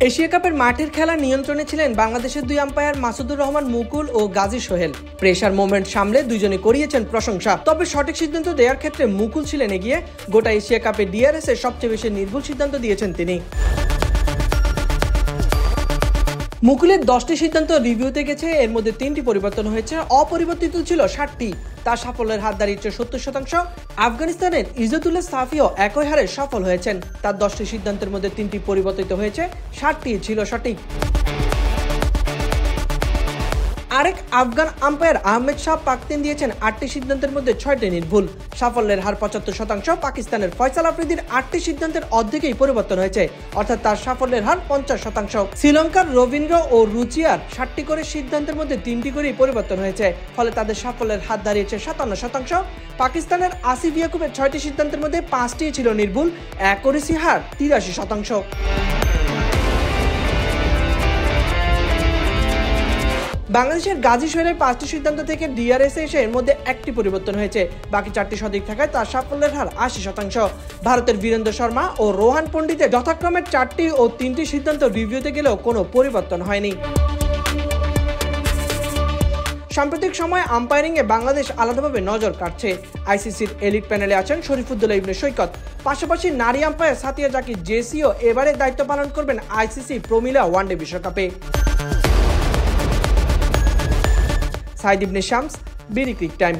Asia কাপের মাঠের খেলা নিয়ন্ত্রণে ছিলেন বাংলাদেশের দুই আম্পায়ার মাসুদুর রহমান মুকুল ও গাজী সোহেল। প্রেসার মোমেন্ট সামলে দুজনে করিয়েছেন প্রশংসা। তবে সঠিক সিদ্ধান্ত দেওয়ার ক্ষেত্রে মুকুল ছিলেন এগিয়ে। গোটা এশিয়া কাপে ডিআরএস এর সবচেয়ে বেশি নির্ভুল সিদ্ধান্ত দিয়েছেন তিনি। মুকুলের 10টি সিদ্ধান্ত রিভিউতে গেছে, এর মধ্যে 3টি পরিবর্তন হয়েছে, অপরিবর্তিত ছিল 60টি। তার সাফল্যের হাত দাঁড়িয়েছে 70%। আফগানিস্তানের ইজ্জতুল্লাহ সাফিও একই হারে সফল হয়েছেন। তার 10টি সিদ্ধান্তের মধ্যে 3টি পরিবর্তিত হয়েছে, 7টি ছিল সঠিক। আরেক আফগান আম্পায়ার আহমেদ শাহ পাকতিন দিয়েছেন 8টি সিদ্ধান্তের মধ্যে 6টি নির্ভুল। সাফল্যের হার 75%। পাকিস্তানের ফয়সাল আফ্রিদির 8টি সিদ্ধান্তের অর্ধেকই পরিবর্তন হয়েছে, অর্থাৎ তার সাফল্যের হার 50%। শ্রীলঙ্কার রবীন্দ্র ও রুচিয়ার 7টি করে সিদ্ধান্তের মধ্যে 3টি করেই পরিবর্তন হয়েছে, ফলে তাদের সাফল্যের হার দাঁড়িয়েছে 57%। পাকিস্তানের আসিফ ইয়াকুবের 6টি সিদ্ধান্তের মধ্যে 5টি ছিল নির্ভুল, অ্যাকুরেসি হার 83%। বাংলাদেশের গাজী সোহেলের 5টি সিদ্ধান্ত থেকে ডিআরএস এসে এর মধ্যে 1টি পরিবর্তন হয়েছে, বাকি 4টি সঠিক থাকায় তার সাফল্যের হার 80%। ভারতের বীরেন্দ্র শর্মা ও রোহান পণ্ডিতের যথাক্রমে 4টি ও 3টি সিদ্ধান্ত রিভিউতে গেলেও কোনো পরিবর্তন হয়নি। সাম্প্রতিক সময়ে আম্পায়ারিংয়ে বাংলাদেশ আলাদাভাবে নজর কাটছে। আইসিসির এলিট প্যানেলে আছেন শরীফুদ্দৌলা ইবনে সৈকত। পাশাপাশি নারী আম্পায়ার সাথিয়া জাকি জেসিও এবারে দায়িত্ব পালন করবেন আইসিসি প্রমিলা ওয়ানডে বিশ্বকাপে। সাইদ ইবনে শামস, বিডি ক্রিক টাইম।